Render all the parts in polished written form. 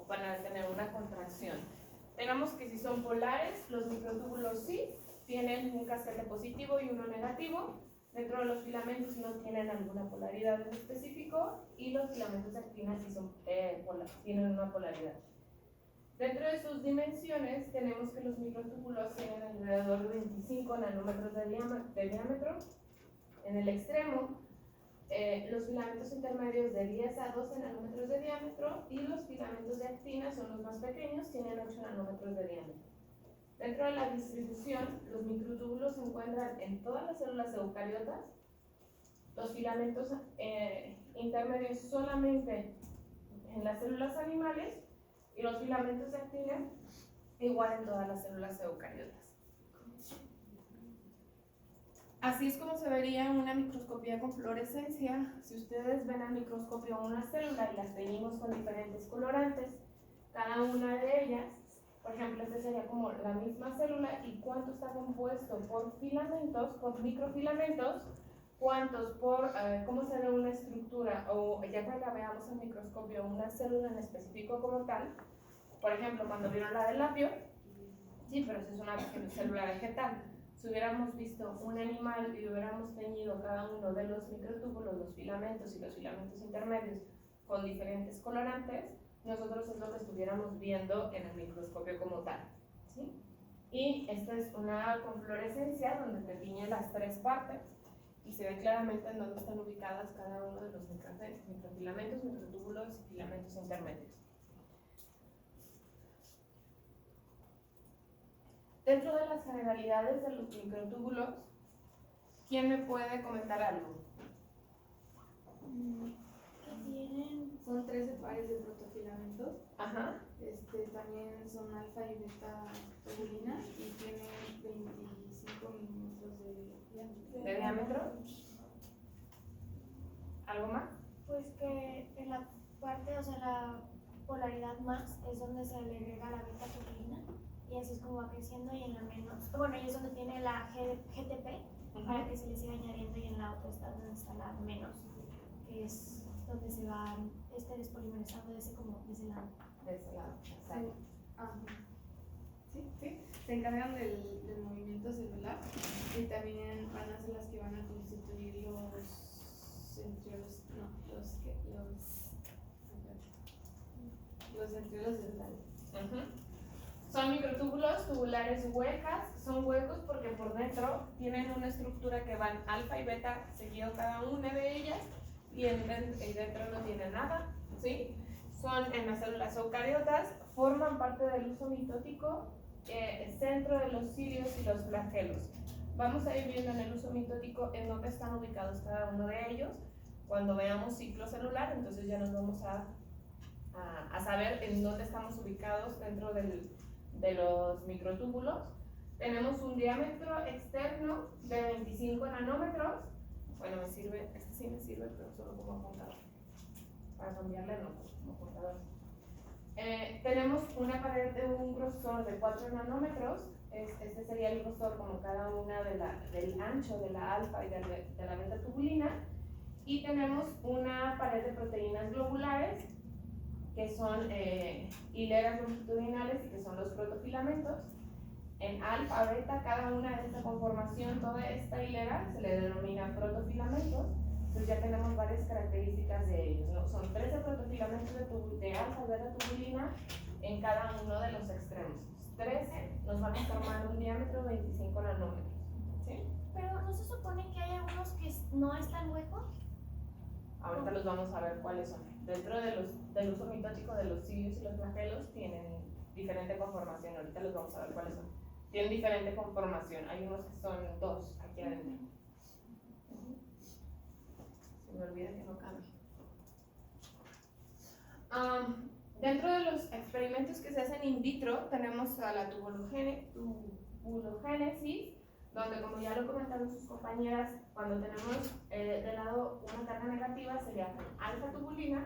van a tener una contracción. Tenemos que si son polares, los microtúbulos sí tienen un casquete positivo y uno negativo. Dentro de los filamentos no tienen alguna polaridad en específico y los filamentos de actina sí son, tienen una polaridad. Dentro de sus dimensiones tenemos que los microtúbulos tienen alrededor de 25 nanómetros de diámetro. En el extremo, los filamentos intermedios de 10 a 12 nanómetros de diámetro y los filamentos de actina son los más pequeños, tienen 8 nanómetros de diámetro. Dentro de la distribución, los microtúbulos se encuentran en todas las células eucariotas, los filamentos intermedios solamente en las células animales y los filamentos de actina igual en todas las células eucariotas. Así es como se vería una microscopía con fluorescencia. Si ustedes ven al microscopio una célula y las teñimos con diferentes colorantes, cada una de ellas, por ejemplo, este sería como la misma célula y cuánto está compuesto por filamentos, por microfilamentos, cuántos por cómo se ve una estructura, o ya cuando la veamos al microscopio una célula en específico como tal. Por ejemplo, cuando vieron la del labio, sí, pero eso es una célula vegetal. Si hubiéramos visto un animal y hubiéramos teñido cada uno de los microtúbulos, los filamentos y los filamentos intermedios con diferentes colorantes, nosotros es lo que estuviéramos viendo en el microscopio como tal, ¿sí? Y esta es una confluorescencia donde te tiñe las tres partes y se ve claramente en dónde están ubicadas cada uno de los microfilamentos, microtúbulos y filamentos intermedios. Dentro de las generalidades de los microtúbulos, ¿quién me puede comentar algo? Que tienen, son 13 pares de protofilamentos. Ajá. También son alfa y beta tubulina y tienen 25 milímetros de diámetro. ¿Algo más? Pues que en la parte, o sea, la polaridad más es donde se le agrega la beta tubulina y así es como va creciendo, y en la menos, bueno, y es donde tiene la GTP para que se le siga añadiendo, y en la otra está donde está la menos, que es donde se va despolimerizando de ese lado. De ese lado, exacto. Sí, se encargan del movimiento celular y también van a ser las que van a constituir los centriolos celulares. Son microtúbulos tubulares huecas, son huecos porque por dentro tienen una estructura que van alfa y beta seguido cada una de ellas, y dentro no tiene nada, ¿sí? Son en las células eucariotas, forman parte del uso mitótico, centro de los cilios y los flagelos. Vamos a ir viendo en el uso mitótico en dónde están ubicados cada uno de ellos. Cuando veamos ciclo celular, entonces ya nos vamos a saber en dónde estamos ubicados dentro de los microtúbulos. Tenemos un diámetro externo de 25 nanómetros. Bueno, me sirve, este sí me sirve, pero solo como apuntador. Para cambiarle, no, como apuntador. Tenemos una pared de un grosor de 4 nanómetros. Este sería el grosor como cada una del ancho de la alfa y de la beta tubulina. Y tenemos una pared de proteínas globulares, que son hileras longitudinales y que son los protofilamentos. En alfa, beta, cada una de esta conformación, toda esta hilera se le denomina protofilamentos. Entonces ya tenemos varias características de ellos, ¿no? Son 13 protofilamentos de alfa, beta tubulina en cada uno de los extremos. 13 nos van a formar un diámetro de 25 nanómetros, ¿sí? Pero ¿no se supone que hay algunos que no están huecos? Ahorita los vamos a ver cuáles son. Dentro del uso mitótico de los cilios y los flagelos tienen diferente conformación. Ahorita los vamos a ver cuáles son. Tienen diferente conformación. Hay unos que son 2 aquí adentro. Se me olvida que no cambie. Dentro de los experimentos que se hacen in vitro tenemos a la tubulogénesis, donde, como ya lo comentaron sus compañeras, cuando tenemos de lado una carga negativa sería alfa tubulina,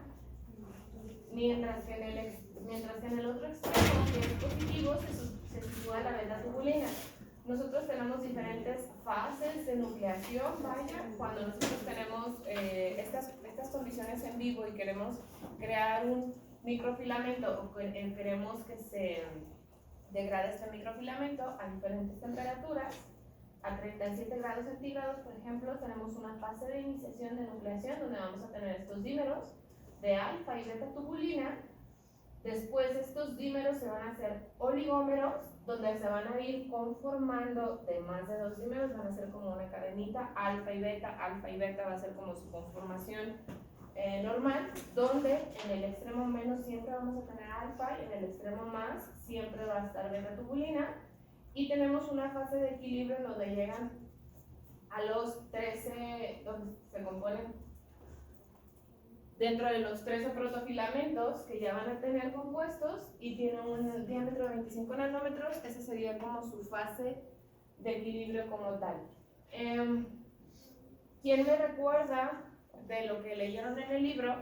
mientras que en el otro extremo, que es positivo, se sitúa la beta tubulina. Nosotros tenemos diferentes fases de nucleación, vaya, cuando nosotros tenemos estas condiciones en vivo y queremos crear microfilamento o queremos que se degrade este microfilamento a diferentes temperaturas, a 37 grados centígrados, por ejemplo, tenemos una fase de iniciación de nucleación donde vamos a tener estos dímeros de alfa y beta tubulina. Después estos dímeros se van a hacer oligómeros, donde se van a ir conformando de más de 2 dímeros, van a ser como una cadenita, alfa y beta va a ser como su conformación normal, donde en el extremo menos siempre vamos a tener alfa y en el extremo más siempre va a estar beta tubulina. Y tenemos una fase de equilibrio en donde llegan a los 13, donde se componen dentro de los 13 protofilamentos que ya van a tener compuestos y tienen un diámetro de 25 nanómetros. Esa sería como su fase de equilibrio como tal. ¿Quién me recuerda de lo que leyeron en el libro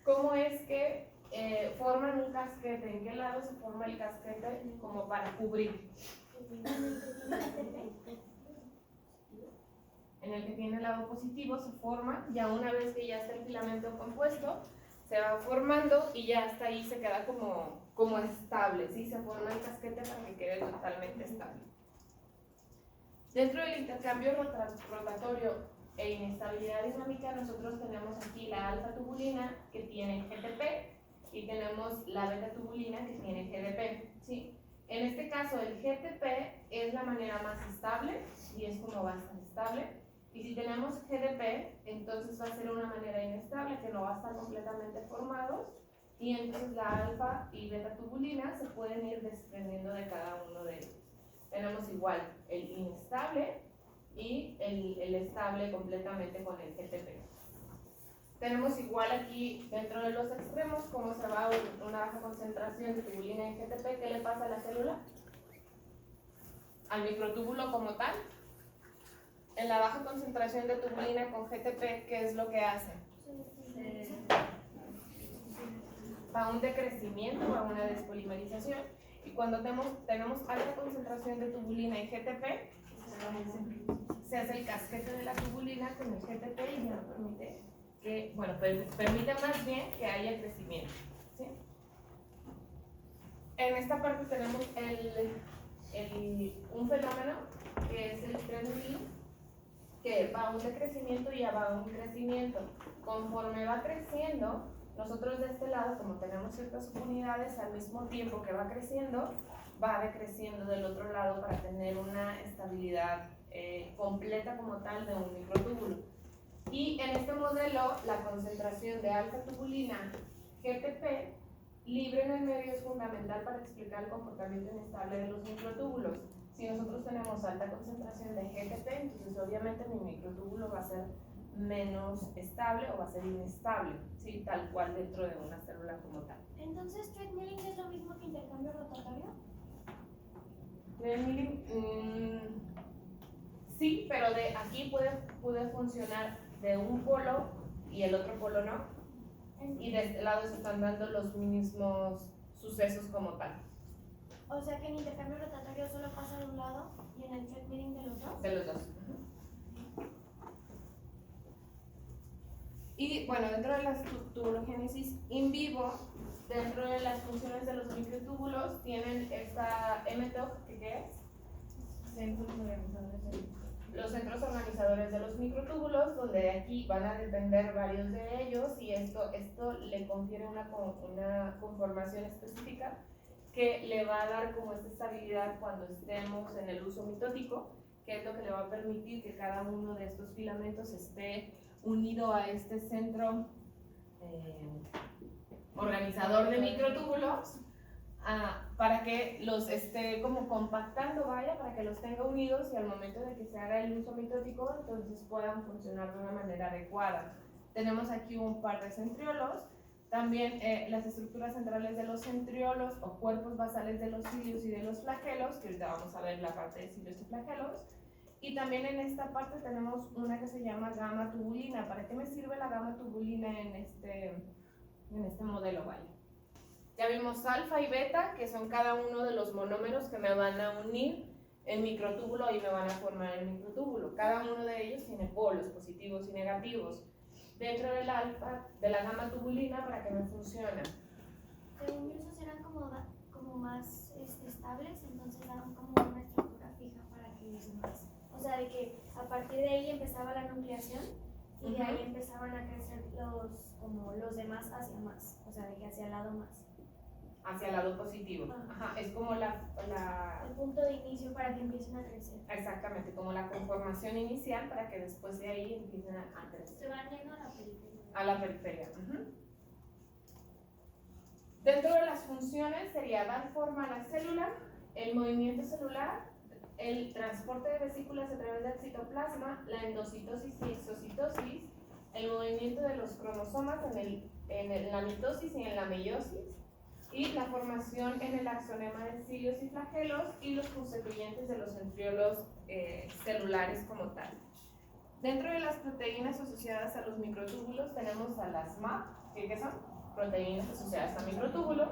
cómo es que forman un casquete? ¿En qué lado se forma el casquete como para cubrir? En el que tiene el lado positivo se forma, ya una vez que ya está el filamento compuesto, se va formando y ya hasta ahí se queda como estable, ¿sí? Se forma el casquete para que quede totalmente estable. Dentro del intercambio rotatorio e inestabilidad dinámica, nosotros tenemos aquí la alfa tubulina que tiene GTP y tenemos la beta tubulina que tiene GDP, ¿sí? En este caso el GTP es la manera más estable y es como va a estar estable. Y si tenemos GDP, entonces va a ser una manera inestable que no va a estar completamente formados y entonces la alfa y beta tubulina se pueden ir desprendiendo de cada uno de ellos. Tenemos igual el inestable y el estable completamente con el GTP. Tenemos igual aquí dentro de los extremos cómo se va una baja concentración de tubulina en GTP. ¿Qué le pasa a la célula? Al microtúbulo como tal. En la baja concentración de tubulina con GTP, ¿qué es lo que hace? Va a un decrecimiento, va a una despolimerización. Y cuando tenemos alta concentración de tubulina y GTP, se hace el casquete de la tubulina con el GTP y ya no permite que, bueno, permite más bien que haya crecimiento, ¿sí? En esta parte tenemos un fenómeno que es el trend que va a un decrecimiento y ya va a un crecimiento. Conforme va creciendo, nosotros de este lado, como tenemos ciertas unidades, al mismo tiempo que va creciendo, va decreciendo del otro lado para tener una estabilidad completa como tal de un microtúbulo. Y en este modelo, la concentración de alfa tubulina GTP libre en el medio es fundamental para explicar el comportamiento inestable de los microtúbulos. Si nosotros tenemos alta concentración de GTP, entonces obviamente mi microtúbulo va a ser menos estable o va a ser inestable, ¿sí? Tal cual dentro de una célula como tal. Entonces, treadmilling es lo mismo que intercambio rotatorio. Treadmilling, sí, pero de aquí puede funcionar de un polo y el otro polo no. Y de este lado se están dando los mismos sucesos como tal. O sea que en intercambio rotatorio solo pasa de un lado y en el treadmilling de los dos. De los dos. Y bueno, dentro de la tubulogénesis in vivo, dentro de las funciones de los microtúbulos, tienen esta MTOC, que ¿qué es? Los centros organizadores de los microtúbulos, donde de aquí van a depender varios de ellos y esto le confiere una conformación específica que le va a dar como esta estabilidad cuando estemos en el uso mitótico, que es lo que le va a permitir que cada uno de estos filamentos esté unido a este centro organizador de microtúbulos para que los esté como compactando, vaya, para que los tenga unidos y al momento de que se haga el uso mitótico, entonces puedan funcionar de una manera adecuada. Tenemos aquí un par de centriolos. También las estructuras centrales de los centriolos o cuerpos basales de los cilios y de los flagelos, que ahorita vamos a ver la parte de cilios y flagelos. Y también en esta parte tenemos una que se llama gamma tubulina. ¿Para qué me sirve la gamma tubulina en este modelo? Vaya. Ya vimos alfa y beta, que son cada uno de los monómeros que me van a unir el microtúbulo y me van a formar el microtúbulo. Cada uno de ellos tiene polos positivos y negativos. Dentro del alfa, de la gamma tubulina, ¿para qué me funciona? según yo esos eran como más estables, entonces daban como una estructura fija para que los demás, o sea, de que a partir de ahí empezaba la nucleación y de ahí empezaban a crecer como los demás hacia más, o sea, de que hacia el lado más. Hacia el lado positivo. Ajá, es como El punto de inicio para que empiecen a crecer. exactamente, como la conformación inicial para que después de ahí empiecen a crecer. Se van yendo a la periferia. A la periferia. Dentro de las funciones sería dar forma a la célula, el movimiento celular, el transporte de vesículas a través del citoplasma, la endocitosis y exocitosis, el movimiento de los cromosomas en la mitosis y en la meiosis, y la formación en el axonema de cilios y flagelos y los constituyentes de los centriolos celulares como tal. Dentro de las proteínas asociadas a los microtúbulos tenemos a las MAP, ¿qué son? Proteínas asociadas a microtúbulos,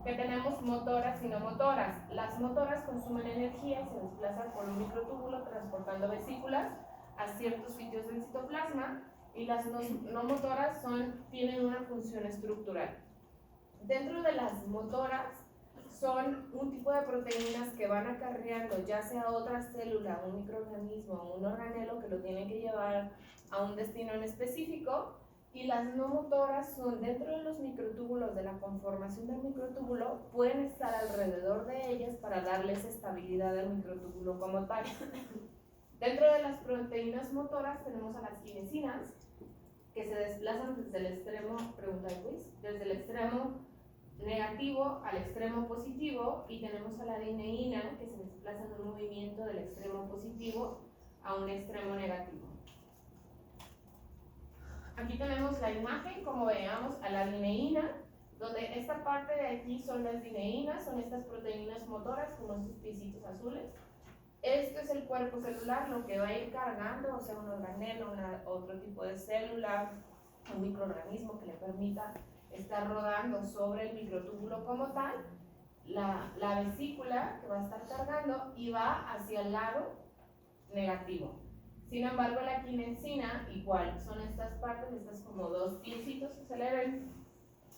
que tenemos motoras y no motoras. Las motoras consumen energía y se desplazan por un microtúbulo transportando vesículas a ciertos sitios del citoplasma, y las no motoras tienen una función estructural. Dentro de las motoras son un tipo de proteínas que van acarreando ya sea otra célula, un microorganismo o un organelo que lo tienen que llevar a un destino en específico, y las no motoras son dentro de los microtúbulos, de la conformación del microtúbulo, pueden estar alrededor de ellas para darles estabilidad al microtúbulo como tal. Dentro de las proteínas motoras tenemos a las kinesinas, que se desplazan desde el extremo, desde el extremo negativo al extremo positivo, y tenemos a la dineína, que se desplaza en un movimiento del extremo positivo a un extremo negativo. Aquí tenemos la imagen, como veíamos, a la dineína, donde esta parte de aquí son las dineínas, son estas proteínas motoras, como estos pisitos azules. Esto es el cuerpo celular, lo que va a ir cargando, o sea, un organelo, otro tipo de célula, un microorganismo que le permita estar rodando sobre el microtúbulo como tal, la vesícula que va a estar cargando y va hacia el lado negativo. Sin embargo, la kinesina igual, son estas partes, estas como dos piecitos que se le ven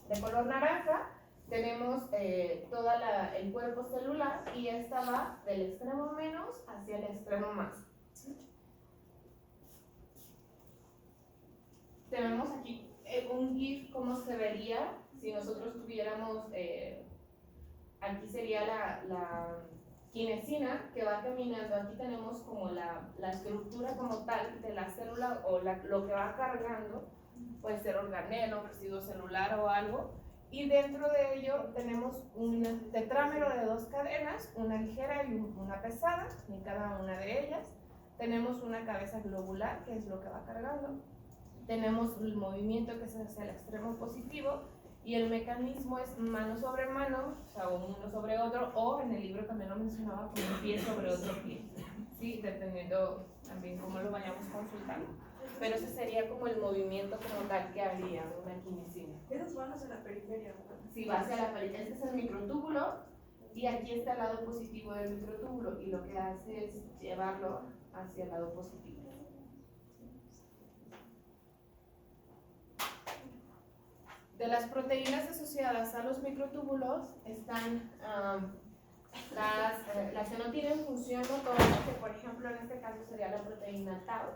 de color naranja. Tenemos todo el cuerpo celular, y esta va del extremo menos hacia el extremo más. Tenemos aquí un GIF, cómo se vería si nosotros tuviéramos, aquí sería la kinesina que va caminando. Aquí tenemos como la estructura como tal de la célula, o lo que va cargando, puede ser organelo, residuo celular o algo. Y dentro de ello tenemos un tetrámero de dos cadenas, una ligera y una pesada, en cada una de ellas. Tenemos una cabeza globular, que es lo que va cargando. Tenemos el movimiento que es hacia el extremo positivo, y el mecanismo es mano sobre mano, o sea, uno sobre otro, o en el libro también lo mencionaba como un pie sobre otro pie, ¿sí? Dependiendo también cómo lo vayamos consultando. Pero ese sería como el movimiento como tal que haría una kinesina. Esos van hacia la periferia, ¿verdad? Sí, va hacia la periferia. Este es el microtúbulo, y aquí está el lado positivo del microtúbulo, y lo que hace es llevarlo hacia el lado positivo. De las proteínas asociadas a los microtúbulos están las que no tienen función motora, que por ejemplo en este caso sería la proteína tau,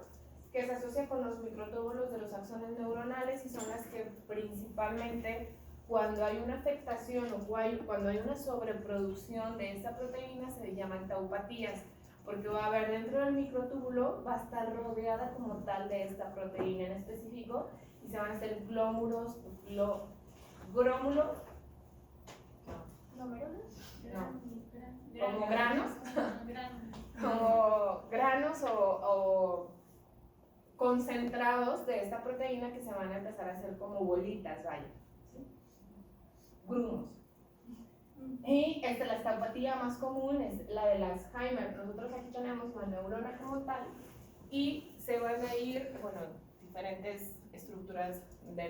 que se asocia con los microtúbulos de los axones neuronales, y son las que principalmente, cuando hay una afectación o cuando hay una sobreproducción de esta proteína, se llaman taupatías, porque va a haber dentro del microtúbulo, va a estar rodeada como tal de esta proteína en específico, y se van a hacer grómulos, como granos, como granos o concentrados de esta proteína, que se van a empezar a hacer como bolitas, vaya, ¿sí? Grumos. Y la taupatía más común es la de las Alzheimer. Nosotros aquí tenemos la neurona como tal, y se van a ir, diferentes estructuras de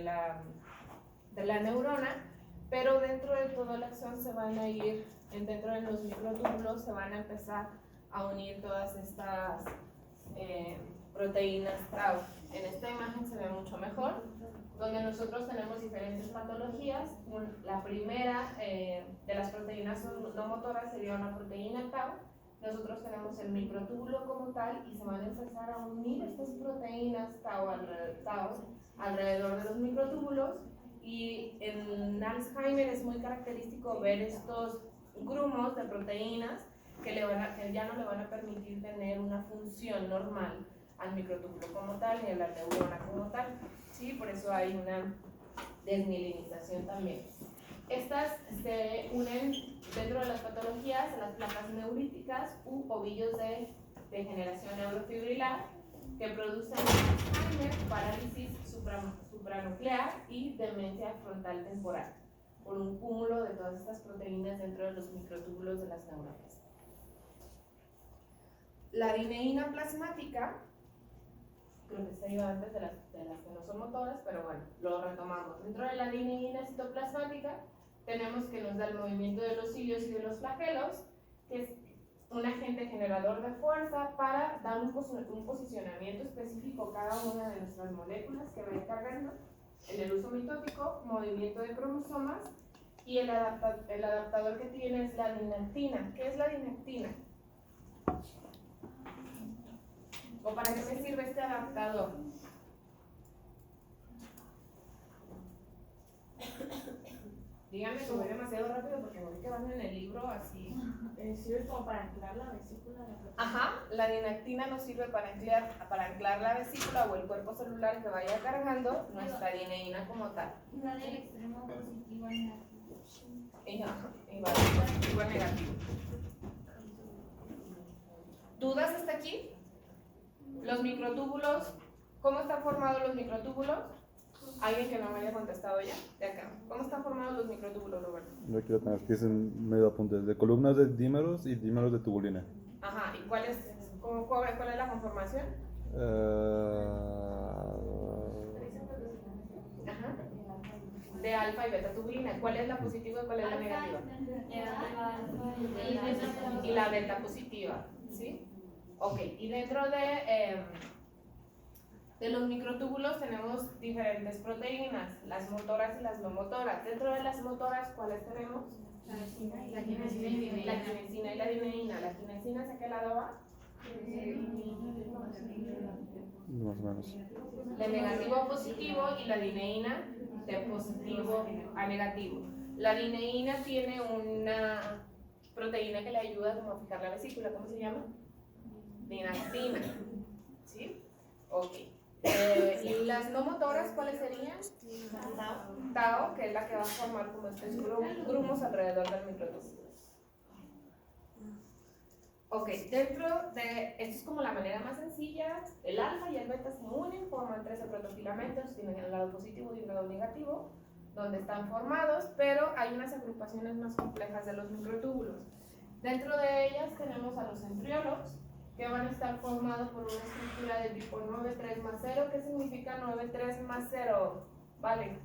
la neurona, pero dentro de todo el axón se van a ir, dentro de los microtúbulos se van a empezar a unir todas estas proteínas tau. En esta imagen se ve mucho mejor, donde nosotros tenemos diferentes patologías. La primera de las proteínas no motoras sería una proteína tau. Nosotros tenemos el microtúbulo como tal y se van a empezar a unir estas proteínas tau alrededor de los microtúbulos, y en Alzheimer es muy característico ver estos grumos de proteínas que ya no le van a permitir tener una función normal al microtúbulo como tal ni a la neurona como tal, ¿sí? Por eso hay una desmielinización también. Estas se unen dentro de las patologías a las placas neuríticas u ovillos de degeneración neurofibrilar que producen Alzheimer, parálisis supranuclear y demencia frontal temporal por un cúmulo de todas estas proteínas dentro de los microtúbulos de las neuronas. La dineína plasmática, creo que se iba antes de las que no son motoras, pero bueno, lo retomamos. Dentro de la dineína citoplasmática tenemos que nos da el movimiento de los cilios y de los flagelos, que es un agente generador de fuerza para dar un posicionamiento específico a cada una de nuestras moléculas que va cargando, en el uso mitótico, movimiento de cromosomas, y el adaptador que tiene es la dinactina. ¿Qué es la dinactina? ¿O para qué me sirve este adaptador? Díganme que voy demasiado rápido porque voy que van en el libro así. Sirve como para anclar la vesícula. Ajá, la dinactina nos sirve para anclar la vesícula o el cuerpo celular que vaya cargando nuestra dineína como tal. La del extremo positivo al negativo. Igual negativo. ¿Dudas hasta aquí? Los microtúbulos, ¿cómo están formados los microtúbulos? ¿Alguien que no me haya contestado ya? De acá. ¿Cómo están formados los microtúbulos, Roberto? Yo quiero tener que es en medio apuntes de columnas de dímeros y dímeros de tubulina. Ajá, ¿y cuál es la conformación? Ajá. De alfa y beta tubulina. ¿Cuál es la positiva y cuál es la negativa? Y la beta positiva, ¿sí? Ok, y dentro de los microtúbulos tenemos diferentes proteínas, las motoras y las no motoras. Dentro de las motoras, ¿cuáles tenemos? La quinesina y La quinesina y la dineína. ¿La quinesina hacia qué lado va? Más o menos. De negativo a positivo, y la dineína de positivo a negativo. La dineína tiene una proteína que le ayuda como a fijar la vesícula. ¿Cómo se llama? Dinactina. ¿Sí? Ok. ¿Y las no motoras cuáles serían? Tau, que es la que va a formar como estos grumos alrededor del microtúbulo. Ok, dentro de, esto es como la manera más sencilla, el alfa y el beta se unen, forman 13 protofilamentos, tienen un lado positivo y un lado negativo, donde están formados, pero hay unas agrupaciones más complejas de los microtúbulos. Dentro de ellas tenemos a los centriolos, que van a estar formados por una estructura de tipo 9,3 más 0. ¿Qué significa 9,3 más 0? Vale.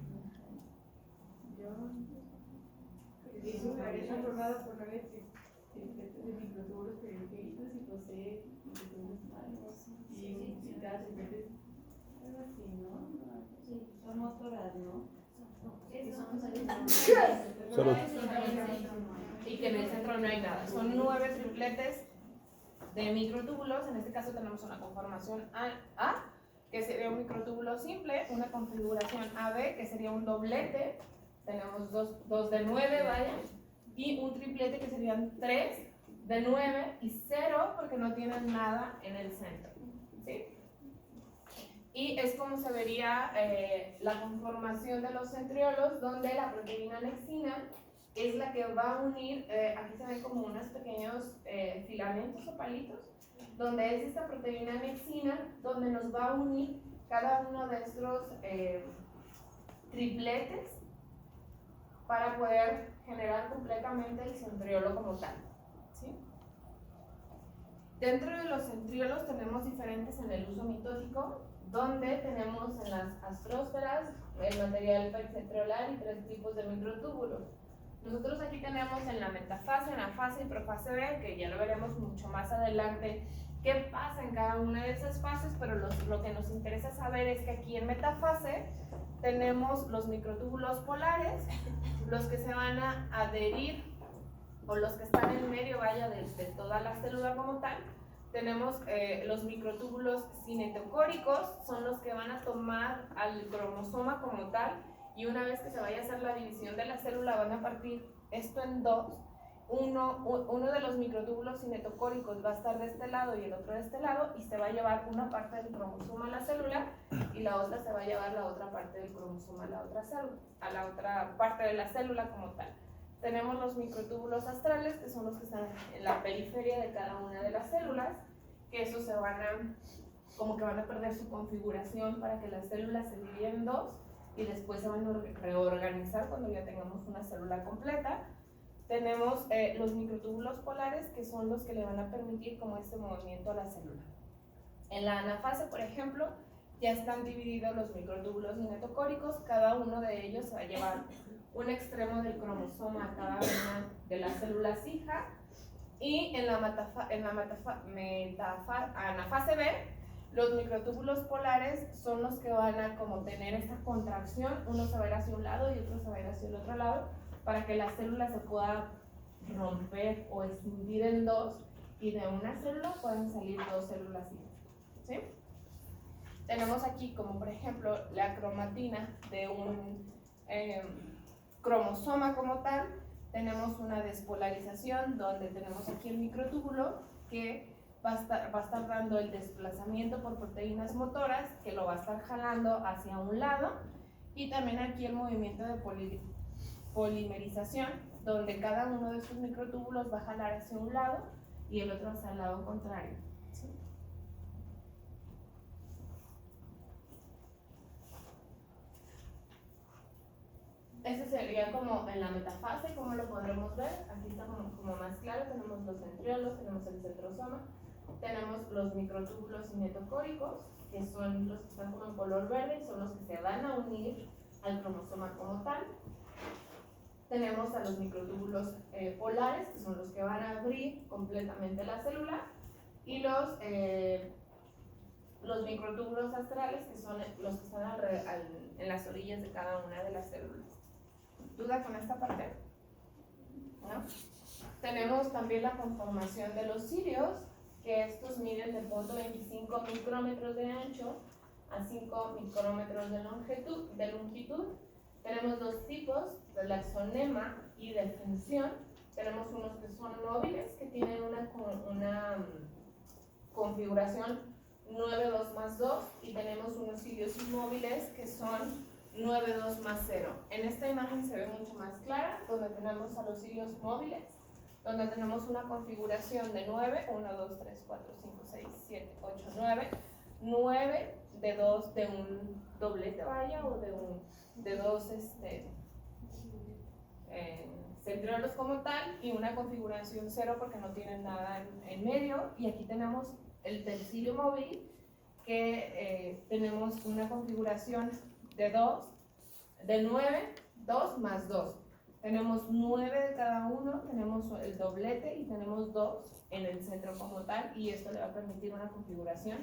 Está formado por 9 tripletes de microtúbulos periqueitos y posee microtúbulos malos. Y cada triplete es algo así, ¿no? Sí, son motoras, ¿no? Salud. Y que en el centro no hay nada. Son 9 tripletes de microtúbulos. En este caso tenemos una conformación A, que sería un microtúbulo simple, una configuración AB, que sería un doblete. Tenemos dos de 9, vaya, y un triplete que serían 3 de 9 y 0 porque no tienen nada en el centro, ¿sí? Y es como se vería la conformación de los centriolos, donde la proteína anexina es la que va a unir, aquí se ven como unos pequeños filamentos o palitos, donde es esta proteína anexina donde nos va a unir cada uno de estos tripletes para poder generar completamente el centriolo como tal, ¿sí? Dentro de los centriolos tenemos diferentes en el uso mitótico, donde tenemos en las astrósferas el material pericentriolar y 3 tipos de microtúbulos. Nosotros aquí tenemos en la metafase, anafase y profase B, que ya lo veremos mucho más adelante qué pasa en cada una de esas fases, pero lo que nos interesa saber es que aquí en metafase tenemos los microtúbulos polares, los que se van a adherir o los que están en medio, vaya, de toda la célula como tal. Tenemos los microtúbulos cinetocóricos, son los que van a tomar al cromosoma como tal, y una vez que se vaya a hacer la división de la célula van a partir esto en dos. Uno de los microtúbulos cinetocóricos va a estar de este lado y el otro de este lado, y se va a llevar una parte del cromosoma a la célula y la otra se va a llevar la otra parte del cromosoma a la otra célula, a la otra parte de la célula como tal. Tenemos los microtúbulos astrales, que son los que están en la periferia de cada una de las células, que esos se van a, como que van a perder su configuración para que las células se dividen en dos y después se van a reorganizar cuando ya tengamos una célula completa. Tenemos los microtúbulos polares, que son los que le van a permitir como este movimiento a la célula. En la anafase, por ejemplo, ya están divididos los microtúbulos cinetocóricos, cada uno de ellos se va a llevar un extremo del cromosoma a cada una de las células hija, y en la anafase B, los microtúbulos polares son los que van a como tener esta contracción, uno se va a ir hacia un lado y otro se va a ir hacia el otro lado, para que la célula se pueda romper o escindir en dos, y de una célula pueden salir dos células hijas, ¿sí? Tenemos aquí como por ejemplo la cromatina de un cromosoma como tal. Tenemos una despolarización donde tenemos aquí el microtúbulo que va a estar dando el desplazamiento por proteínas motoras, que lo va a estar jalando hacia un lado, y también aquí el movimiento de polimerización, donde cada uno de estos microtúbulos va a jalar hacia un lado y el otro hacia el lado contrario, ¿sí? Ese sería como en la metafase, como lo podremos ver. Aquí está como más claro, tenemos los centriolos, tenemos el centrosoma, tenemos los microtúbulos cinetocóricos, que son los que están como en color verde, y son los que se van a unir al cromosoma como tal. Tenemos a los microtúbulos polares, que son los que van a abrir completamente la célula, y los microtúbulos astrales, que son los que están en las orillas de cada una de las células. ¿Duda con esta parte? ¿No? Tenemos también la conformación de los cilios, que estos miden de 0.25 micrómetros de ancho a 5 micrómetros de longitud. Tenemos dos tipos, de laxonema y de función. Tenemos unos que son móviles, que tienen una configuración 9,2 más 2, y tenemos unos cilios inmóviles que son 9,2 más 0. En esta imagen se ve mucho más clara, donde tenemos a los cilios móviles, donde tenemos una configuración de 9, 1, 2, 3, 4, 5, 6, 7, 8, 9, 9 de un doblete, vaya, o de dos centriolos como tal, y una configuración 0 porque no tienen nada en medio. Y aquí tenemos el cilio móvil, que tenemos una configuración de 9, 2 más 2. Tenemos 9 de cada uno, tenemos el doblete y tenemos 2 en el centro como tal, y esto le va a permitir una configuración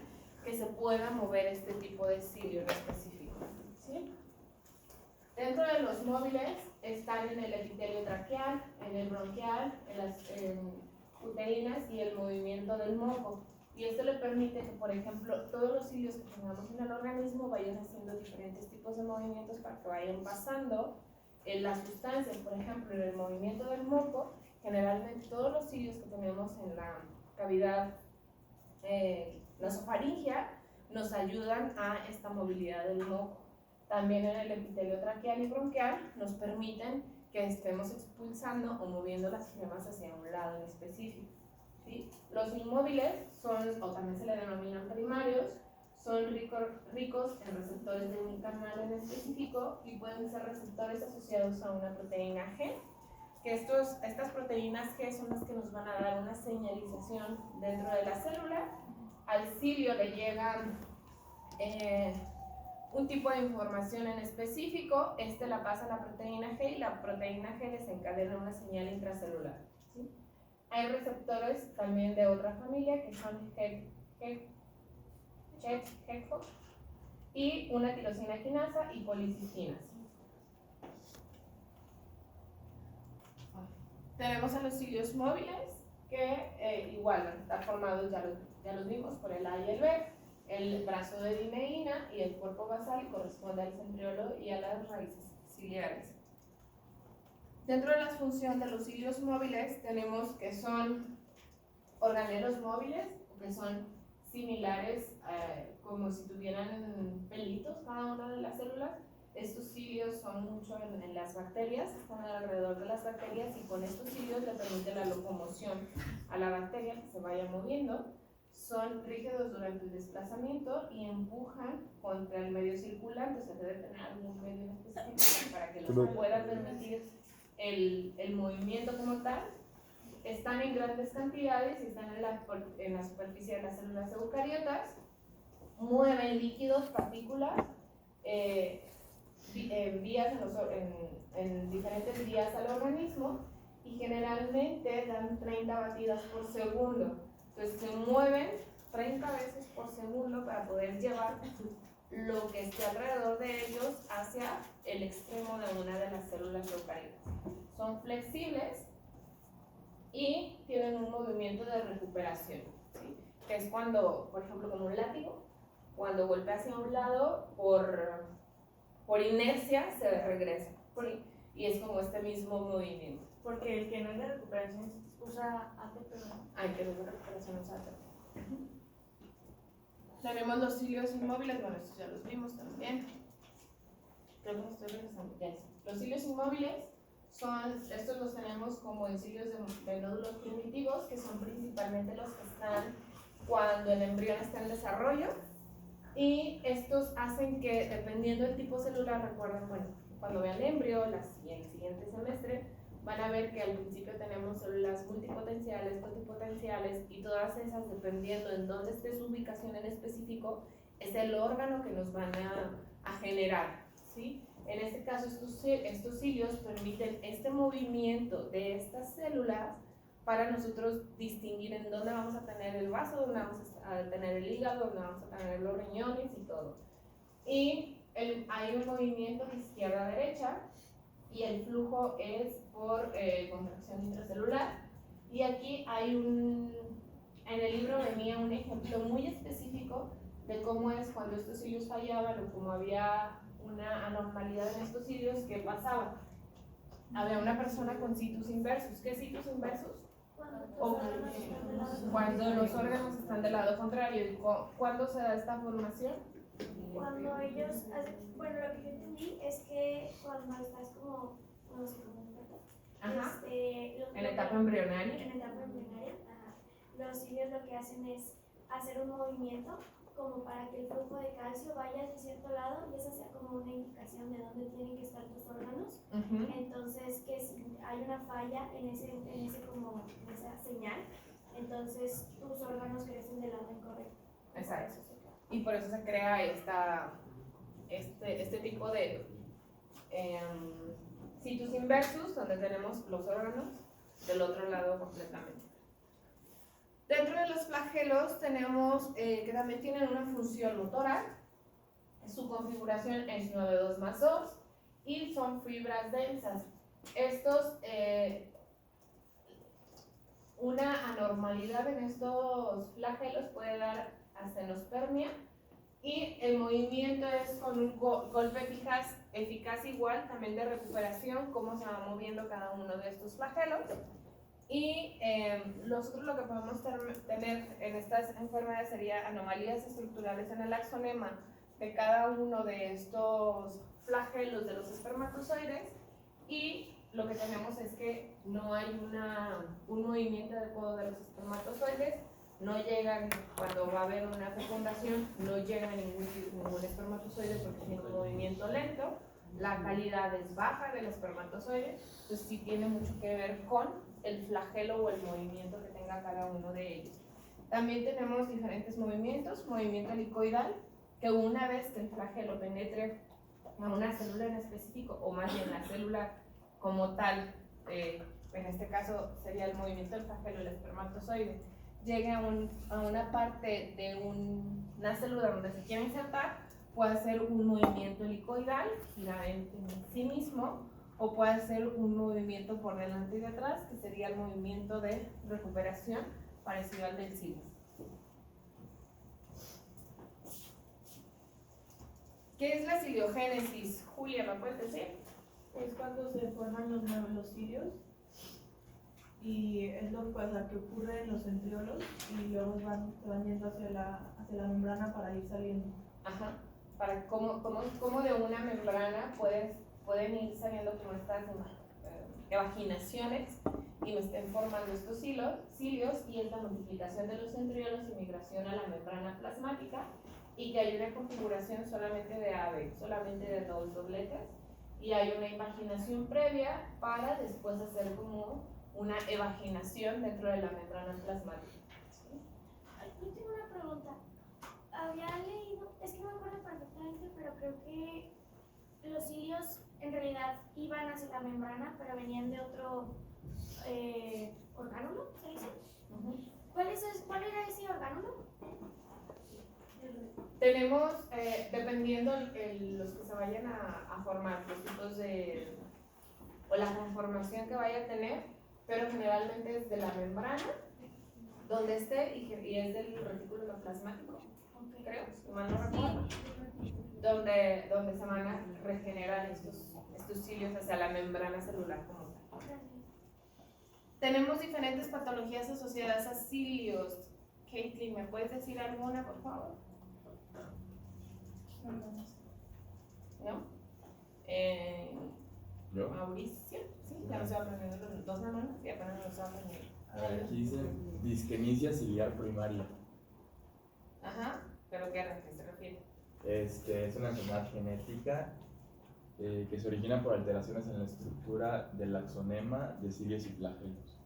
que se pueda mover este tipo de cilio en específico, ¿sí? Dentro de los móviles están en el epitelio traqueal, en el bronquial, en las uterinas y el movimiento del moco. Y esto le permite que, por ejemplo, todos los cilios que tengamos en el organismo vayan haciendo diferentes tipos de movimientos para que vayan pasando las sustancias. Por ejemplo, en el movimiento del moco, generalmente todos los cilios que tenemos en la cavidad nasofaringea nos ayudan a esta movilidad del moco. También en el epitelio traqueal y bronquial nos permiten que estemos expulsando o moviendo las flemas hacia un lado en específico, ¿sí? Los inmóviles son, o también se le denominan primarios, son ricos en receptores de un canal en específico, y pueden ser receptores asociados a una proteína G, que estas proteínas G son las que nos van a dar una señalización dentro de la célula. Al cilio le llega un tipo de información en específico, la pasa a la proteína G, y la proteína G desencadena una señal intracelular, ¿sí? Hay receptores también de otra familia, que son HEC, y una tirosina quinasa y policistinas. Tenemos a los cilios móviles, que igual van a estar formados, ya los vimos, por el A y el B, el brazo de dineína y el cuerpo basal corresponde al centriolo y a las raíces ciliares. Dentro de la función de los cilios móviles tenemos que son organelos móviles, o que son similares, como si tuvieran pelitos cada una de las células. Estos cilios son mucho en las bacterias, están alrededor de las bacterias, y con estos cilios le permite la locomoción a la bacteria, que se vaya moviendo. Son rígidos durante el desplazamiento y empujan contra el medio circulante, o sea, debe tener algún medio en específico para que los pueda permitir el movimiento como tal. Están en grandes cantidades y están en la superficie de las células eucariotas. Mueven líquidos, partículas, en diferentes vías al organismo, y generalmente dan 30 batidas por segundo. Entonces se mueven 30 veces por segundo para poder llevar lo que esté alrededor de ellos hacia el extremo de una de las células eucariotas. Son flexibles y tienen un movimiento de recuperación, ¿sí? Que es cuando, por ejemplo, con un látigo, cuando golpea hacia un lado, por inercia se regresa, y es como este mismo movimiento. Porque el que no es de recuperación usa ATP, ¿no? Hay que ver recuperación usa ATP. Tenemos los cilios inmóviles, bueno, estos ya los vimos también. Creo que me estoy regresando, ya es. Los cilios inmóviles estos los tenemos como en cilios de nódulos primitivos, que son principalmente los que están cuando el embrión está en desarrollo, y estos hacen que, dependiendo del tipo celular, recuerden, bueno, cuando vean el embrión, el siguiente semestre, van a ver que al principio tenemos células multipotenciales, totipotenciales, y todas esas, dependiendo en dónde esté su ubicación en específico, es el órgano que nos van a generar, ¿sí? En este caso, estos cilios permiten este movimiento de estas células para nosotros distinguir en dónde vamos a tener el vaso, dónde vamos a tener el hígado, dónde vamos a tener los riñones y todo. Y hay un movimiento de izquierda a derecha, y el flujo es por contracción intracelular. Y aquí en el libro venía un ejemplo muy específico de cómo es cuando estos cilios fallaban, o cómo había una anormalidad en estos cilios. ¿Qué pasaba? Había una persona con situs inversus. ¿Qué es situs inversus? Cuando los órganos están del lado contrario. ¿Y cuándo se da esta formación? Cuando ellos, bueno, lo que yo entendí es que cuando estás como se Ajá. en En etapa embrionaria. En etapa embrionaria, los cilios lo que hacen es hacer un movimiento como para que el flujo de calcio vaya hacia cierto lado, y esa sea como una indicación de dónde tienen que estar tus órganos. Entonces, que si hay una falla en esa señal, entonces tus órganos crecen del lado incorrecto. Exacto. Y por eso se crea este tipo de situs inversus, donde tenemos los órganos del otro lado completamente. Dentro de los flagelos tenemos que también tienen una función motora. Su configuración es 9,2 más 2 y son fibras densas. Estos, una anormalidad en estos flagelos puede dar astenospermia, y el movimiento es con un golpe eficaz igual, también de recuperación, cómo se va moviendo cada uno de estos flagelos. Y nosotros lo que podemos tener en estas enfermedades sería anomalías estructurales en el axonema de cada uno de estos flagelos de los espermatozoides, y lo que tenemos es que no hay un movimiento adecuado de los espermatozoides, no llegan, cuando va a haber una fecundación, no llega ningún espermatozoide porque tiene un movimiento lento, la calidad es baja del espermatozoide, entonces sí tiene mucho que ver con el flagelo o el movimiento que tenga cada uno de ellos. También tenemos diferentes movimientos, movimiento helicoidal, que una vez que el flagelo penetre a una célula en específico, o más bien la célula como tal, en este caso sería el movimiento del flagelo del espermatozoide, llegue a una parte de una célula donde se quiere insertar, puede ser un movimiento helicoidal, girar en sí mismo, o puede ser un movimiento por delante y detrás, que sería el movimiento de recuperación parecido al del cilio. ¿Qué es la ciliogénesis? Julia, ¿me puedes decir? Es cuando se forman los cilios y es lo que ocurre en los centriolos y luego se van yendo hacia la membrana para ir saliendo. Ajá. Para cómo de una membrana pueden ir saliendo como estas evaginaciones y me estén formando estos cilios y es la multiplicación de los centriolos y migración a la membrana plasmática y que hay una configuración solamente de AB, solamente de dos dobletes y hay una invaginación previa para después hacer como una evaginación dentro de la membrana plasmática. ¿Sí? Yo tengo una pregunta. Había leído, es que no me acuerdo perfectamente, pero creo que los cilios en realidad iban hacia la membrana, pero venían de otro orgánulo, ¿se dice? ¿Cuál era ese orgánulo? Tenemos, dependiendo los que se vayan a formar, los tipos de, o la conformación que vaya a tener, pero generalmente es de la membrana, donde esté, y es del retículo plasmático, creo, si mal no recuerdo, donde se van a regenerar estos cilios hacia la membrana celular como tal. Tenemos diferentes patologías asociadas a cilios. Caitlin, ¿me puedes decir alguna, por favor? ¿No? ¿Yo? Mauricio, sí, ya no se va aprendiendo los dos hermanos y apenas no se va aprendiendo. A ver, aquí dice disquenicia ciliar primaria. Ajá, pero ¿qué a qué se refiere? Es una enfermedad genética que se origina por alteraciones en la estructura del axonema de cilios y flagelos.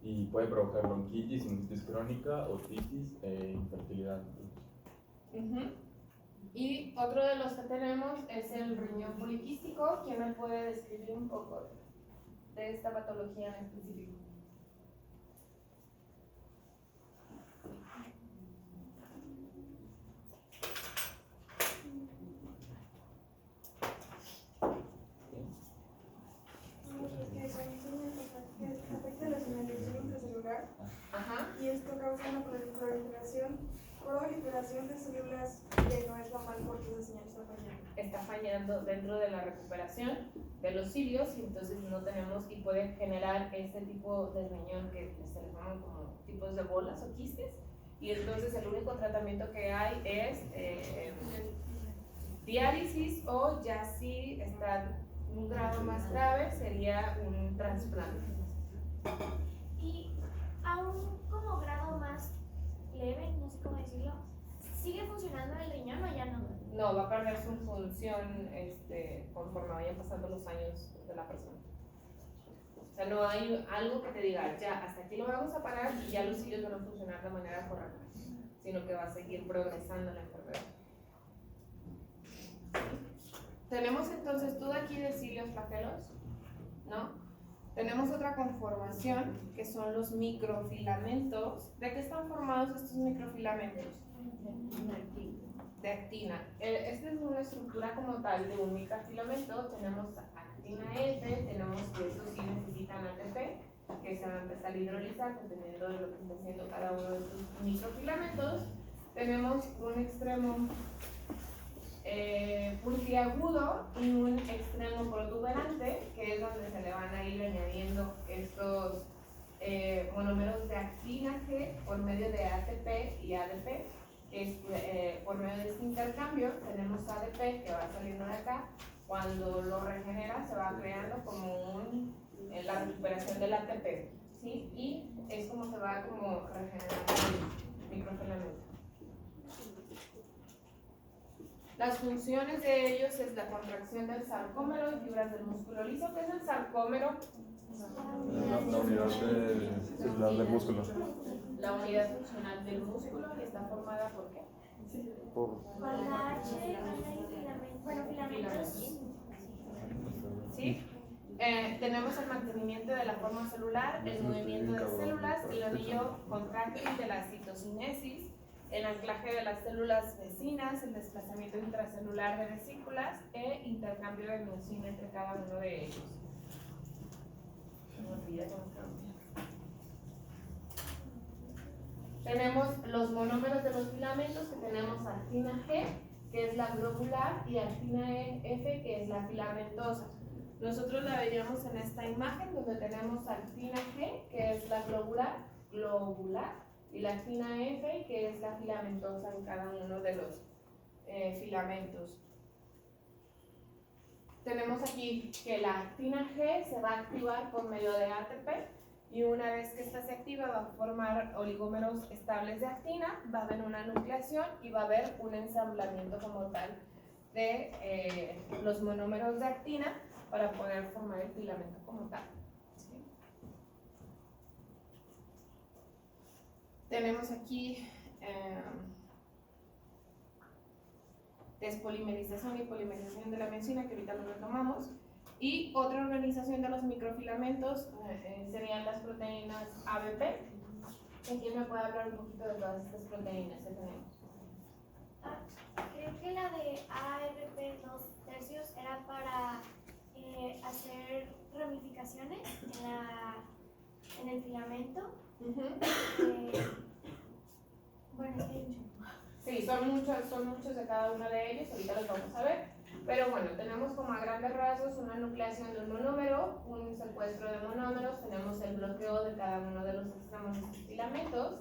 Y puede provocar bronquitis, sinusitis crónica, otitis e infertilidad. Y otro de los que tenemos es el riñón poliquístico. ¿Quién me puede describir un poco de esta patología en específico? Afecta la señalización intracelular Ajá. y esto causa una proliferación de células que no es normal porque esa señal está fallando. Está fallando dentro de la recuperación de los cilios y entonces no tenemos y puede generar este tipo de riñón que se le llaman como tipos de bolas o quistes y entonces el único tratamiento que hay es diálisis o ya si está en un grado más grave sería un trasplante. Y a un como grado más leve, no sé cómo decirlo, ¿sigue funcionando el riñón o ya no? No, va a perder su función conforme vayan pasando los años de la persona. O sea, no hay algo que te diga, ya, hasta aquí lo vamos a parar y ya los cilios van a funcionar de manera correcta, sino que va a seguir progresando la enfermedad. Tenemos entonces todo aquí de cilios flagelos, ¿no? Tenemos otra conformación que son los microfilamentos. ¿De qué están formados estos microfilamentos? De actina. Esta es una estructura como tal de un microfilamento. Tenemos actina F, tenemos que estos sí necesitan ATP, que se van a empezar a hidrolizar dependiendo de lo que esté haciendo cada uno de estos microfilamentos. Tenemos un extremo puntiagudo y un extremo protuberante, que es donde se le van a ir añadiendo estos monómeros de actina G por medio de ATP y ADP. Por medio de este intercambio tenemos ADP que va saliendo de acá. Cuando lo regenera se va creando como la recuperación del ATP, ¿sí? Y es como se va como regenerando el microfilamento. Las funciones de ellos es la contracción del sarcómero y fibras del músculo liso. ¿Qué es el sarcómero? La unidad celular del músculo. La unidad funcional del músculo y está formada por qué? Por Cualda H, filamentos. ¿Sí? Tenemos el mantenimiento de la forma celular, el movimiento de células, el anillo contráctil de la citocinesis, el anclaje de las células vecinas, el desplazamiento intracelular de vesículas e intercambio de miosina entre cada uno de ellos. Se me olvida cómo se llama. Tenemos los monómeros de los filamentos, que tenemos actina G, que es la globular, y actina F, que es la filamentosa. Nosotros la veíamos en esta imagen donde tenemos actina G, que es la globular, y la actina F, que es la filamentosa en cada uno de los filamentos. Tenemos aquí que la actina G se va a activar por medio de ATP, y una vez que esta se activa va a formar oligómeros estables de actina, va a haber una nucleación y va a haber un ensamblamiento como tal de los monómeros de actina para poder formar el filamento como tal. ¿Sí? Tenemos aquí despolimerización y polimerización de la miosina, que ahorita lo retomamos. Y otra organización de los microfilamentos serían las proteínas ABP. ¿Quién me puede hablar un poquito de todas estas proteínas que tenemos? Creo que la de ARP 2/3 era para hacer ramificaciones en el filamento. Bueno, sí, son muchos de cada uno de ellos, ahorita los vamos a ver. Pero bueno, tenemos como a grandes rasgos una nucleación de un monómero, un secuestro de monómeros, tenemos el bloqueo de cada uno de los extremos de estos filamentos,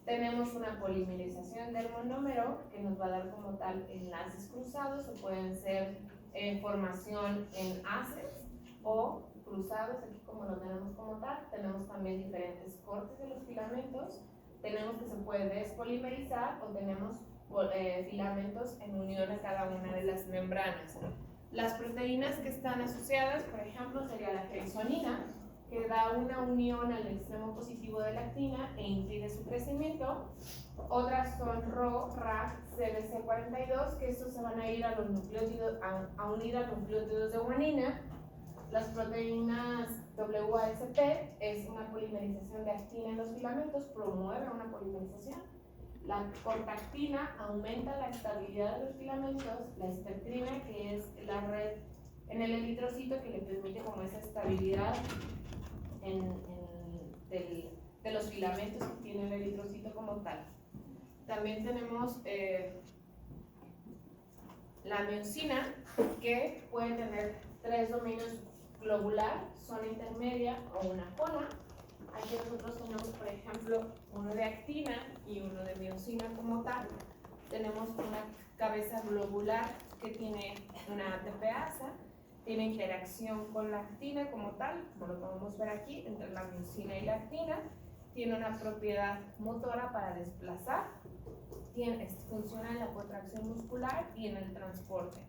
tenemos una polimerización del monómero que nos va a dar como tal enlaces cruzados, o pueden ser formación en haces o cruzados, aquí como lo tenemos como tal. Tenemos también diferentes cortes de los filamentos, tenemos que se puede despolimerizar o tenemos filamentos en unión a cada una de las membranas. Las proteínas que están asociadas, por ejemplo, sería la tripsonina, que da una unión al extremo positivo de la actina e impide su crecimiento. Otras son RO, RAG, CBC42, que estos se van a ir a los nucleótidos, a unir a los nucleótidos de guanina. Las proteínas WASP es una polimerización de actina en los filamentos, promueve una polimerización. La cortactina aumenta la estabilidad de los filamentos. La espectrina, que es la red en el eritrocito que le permite como esa estabilidad de los filamentos que tiene el eritrocito como tal. También tenemos la miosina, que puede tener 3 dominios: globular, zona intermedia o una cona. Aquí nosotros tenemos, por ejemplo, uno de actina y uno de miosina como tal. Tenemos una cabeza globular que tiene una ATPasa, tiene interacción con la actina como tal, como lo podemos ver aquí, entre la miosina y la actina. Tiene una propiedad motora para desplazar, funciona en la contracción muscular y en el transporte.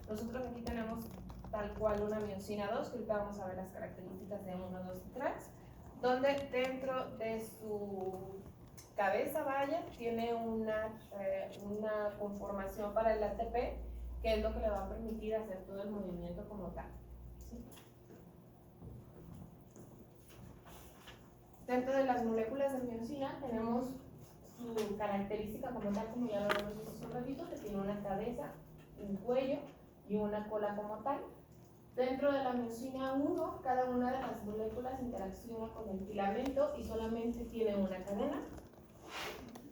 Nosotros aquí tenemos tal cual una miosina 2, que ahorita vamos a ver las características de 1, 2 y 3, donde dentro de su cabeza, vaya, tiene una conformación para el ATP, que es lo que le va a permitir hacer todo el movimiento como tal. ¿Sí? Dentro de las moléculas de miosina tenemos su característica como tal, como ya lo hemos visto hace un ratito, que tiene una cabeza, un cuello y una cola como tal. Dentro de la miosina 1, cada una de las moléculas interacciona con el filamento y solamente tiene una cadena.